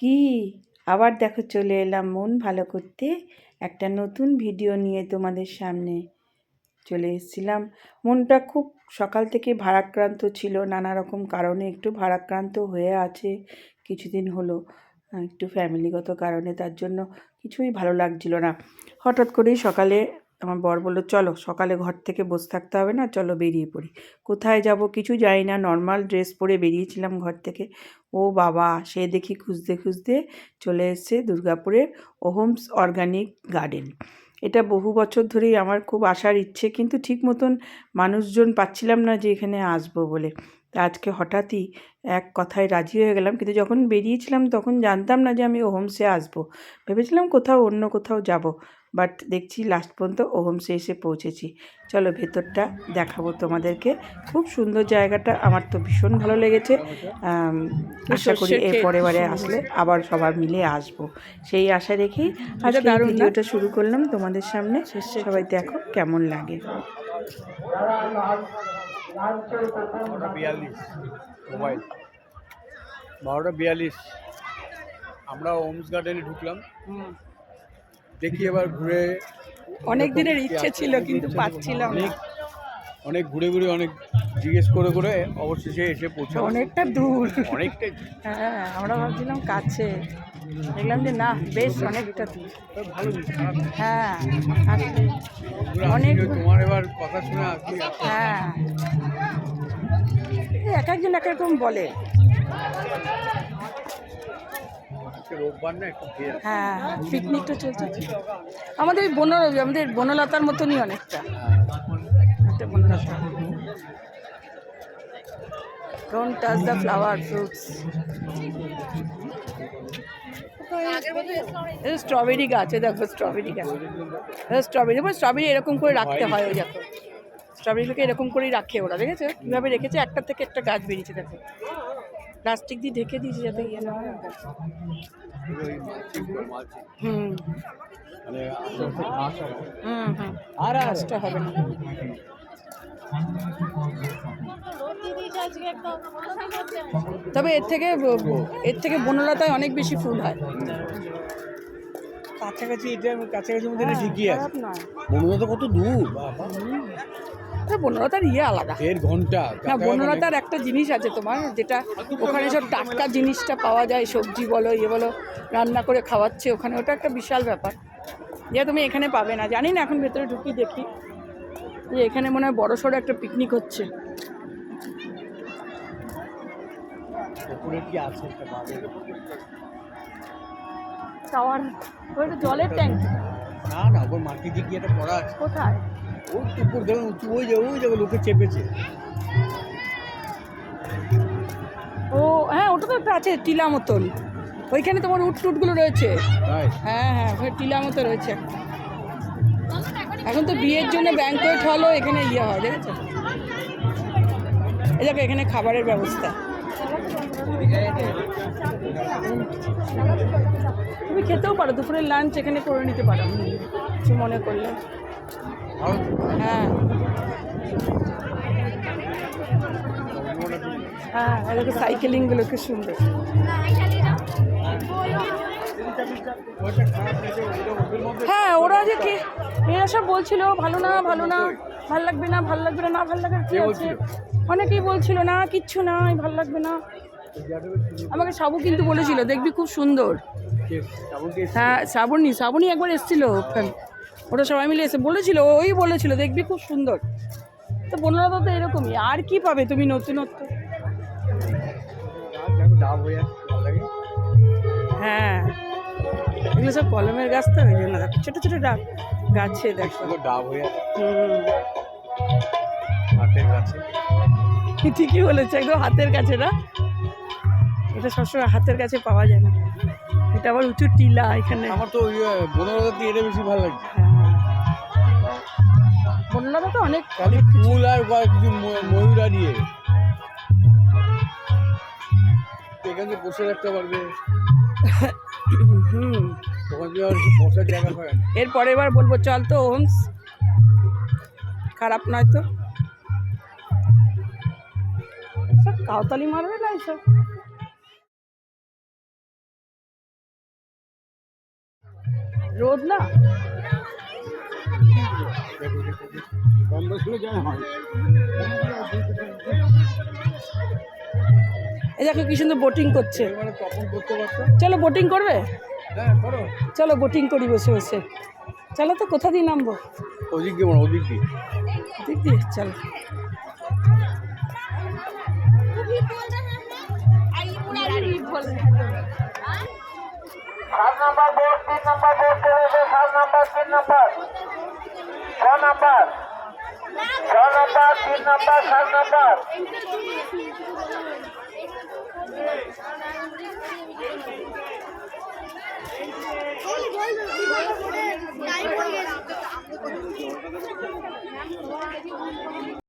কি আবার দেখো চলে এলাম মন ভালো করতে একটা নতুন ভিডিও নিয়ে তোমাদের সামনে চলে এসেছিলাম। মনটা খুব সকাল থেকে ভারাক্রান্ত ছিল, নানা রকম কারণে একটু ভারাক্রান্ত হয়ে আছে কিছুদিন হলো, একটু ফ্যামিলিগত কারণে। তার জন্য কিছুই ভালো লাগছিল না। হঠাৎ করেই সকালে আমার বর বললো, চলো সকালে ঘর থেকে বসে থাকতে হবে না, চলো বেরিয়ে পড়ি। কোথায় যাব কিছু জানি না, নর্মাল ড্রেস পরে বেরিয়েছিলাম ঘর থেকে। ও বাবা, সে দেখি খুঁজতে খুঁজতে চলে এসেছে দুর্গাপুরের ওহমস অর্গানিক গার্ডেন। এটা বহু বছর ধরেই আমার খুব আসার ইচ্ছে, কিন্তু ঠিক মতন মানুষজন পাচ্ছিলাম না যে এখানে আসবো বলে। তা আজকে হঠাৎই এক কথায় রাজি হয়ে গেলাম, কিন্তু যখন বেরিয়েছিলাম তখন জানতাম না যে আমি ওহমসে আসবো। ভেবেছিলাম কোথাও অন্য কোথাও যাব, বাট দেখছি লাস্ট পর্যন্ত ওহমসে এসে পৌঁছেছি। চলো ভেতরটা দেখাবো তোমাদেরকে। খুব সুন্দর জায়গাটা, আমার তো ভীষণ ভালো লেগেছে। আশা করি এর পরের বারে আসলে আবার সবার মিলে আসবো, সেই আশা রেখেই আজকে ভিডিওটা শুরু করলাম তোমাদের সামনে। সবাই দেখো কেমন লাগে। 12:42 আমরা ওমস গার্ডেনে ঢুকলাম। দেখি এবার ঘুরে, অনেক দিনের ইচ্ছে ছিল কিন্তু পাচ্ছিলাম না। অনেক ঘুরে ঘুরে অনেক জিজ্ঞেস করে করে অবশেষে এসে পৌঁছালাম। অনেকটা দূর, অনেকটাই। হ্যাঁ আমরা ভাবছিলাম কাছে, দেখলাম যে না বেশ অনেকটা দূর। ভালো হ্যাঁ অনেক, তোমার এবার কথা শুনে আর কি। হ্যাঁ এক একজন এক রকম বলে। রোববার না একটু হ্যাঁ পিকনিকটা চলছে আমাদের আমাদের বনলতার মতনই অনেকটা Banalata. Don't touch the flower fruits. Strawberry গাছ, দেখো স্ট্রবেরি গাছ, স্ট্রবেরি এরকম করে রাখতে হয়। ওই দেখো স্ট্রবেরিগুলোকে এরকম করেই রাখে ওরা, দেখেছো কীভাবে রেখেছে, একটা থেকে একটা গাছ বেরিয়েছে দেখো, প্লাস্টিক দিয়ে ঢেকে দিয়েছে যাতে ইয়ে না হয়। আর আসতে হবে না। তবে এর থেকে বনলতায় অনেক বেশি ফুল হয়। কাছাকাছি, এটার কাছাকাছি মধ্যে ঠিকই আছে। বনলতা কত দূর, বনলতার ইয়ে আলাদা, 1.5 ঘন্টা। না বনলতার একটা জিনিস আছে তোমার, যেটা ওখানে সব টাটকা জিনিসটা পাওয়া যায়, সবজি বলো ইয়ে বলো, রান্না করে খাওয়াচ্ছে ওখানে, ওটা একটা বিশাল ব্যাপার, যে তুমি এখানে পাবে না। জানি না, এখন ভেতরে ঢুকি দেখি যে এখানে মনে হয় বড় সড়ো একটা পিকনিক হচ্ছে। কি আছে টাওয়ার, ওইটা জলের ট্যাঙ্ক না না, ওর মাটি দিয়ে কি একটা পড়া আছে। কোথায়? ওই তো উপর দেখুন, ওই যাবে লোকে চেপেছে। ও হ্যাঁ, ওটা তো একটা আছে টিলা মতন, ওইখানে তোমার উটগুলো রয়েছে। হ্যাঁ হ্যাঁ, ওখানে টিলা মতো রয়েছে। এখন তো বিয়ের জন্য ব্যাংকোয়েট হলও এখানে ইয়ে হয়, দেখেছো? এই দেখো এখানে খাবারের ব্যবস্থা, তুমি খেতেও পারো, দুপুরের লাঞ্চ এখানে করে নিতে পারো কিছু মনে করলে। হ্যাঁ হ্যাঁ, এদিকে সাইকেলিংগুলো খুব সুন্দর। হ্যাঁ ওরা যে কি এরা সব বলছিল ভালো না ভালো না, ভাল লাগবে না ভাল লাগবে না, ভাল লাগার কি আছে, অনেকেই বলছিল না কিচ্ছু না ভাল লাগবে না। আমাকে সাবু কিন্তু বলেছিল দেখবি খুব সুন্দর। হ্যাঁ শ্রাবণী একবার এসেছিল, ওরা সবাই মিলে এসে বলেছিল, ওই বলেছিল দেখবি খুব সুন্দর। তো বনলতা তো এরকমই, আর কি পাবে তুমি নতুনত্ব। হ্যাঁ এগুলো সব কলমের গাছ তো, ওই জন্য দেখো ছোটো ছোটো ডাব গাছে দেখো ডাব হয়ে হাতের কাছে। ঠিকই বলেছে, একদম হাতের কাছে না, এটা সবসময় হাতের কাছে পাওয়া যায় না, এটা আবার উঁচু টিলা এখানে। আমার তো ওই বনলতা দিয়ে এটা বেশি ভালো লাগছে। বনলতা তো অনেক ফুল আর কিছু ময়ূরা দিয়ে এখানে বসে রাখতে পারবে। বসার জায়গা পায় না। এরপরে এবার বলবো চল তো ওমস, খারাপ নয় তো, কাউতালি মারবে না এইসব। রোদ না কম বেশ হলে যায় হয়। এই দেখো কি সুন্দর বোটিং করছে। এবারে তখন করতে পারতো। চলো বোটিং করবে, হ্যাঁ করো। চলো বোটিং করি বসে বসে। চলো তো কোথা দিয়ে নামবো? ওদিক দিয়ে মনে ওদিক দিয়ে। দিক দিয়ে চলো। सात नंबर बोर्ड 3 नंबर बोर्ड चले गए 7 number 3 number 6 number 3 number 7 number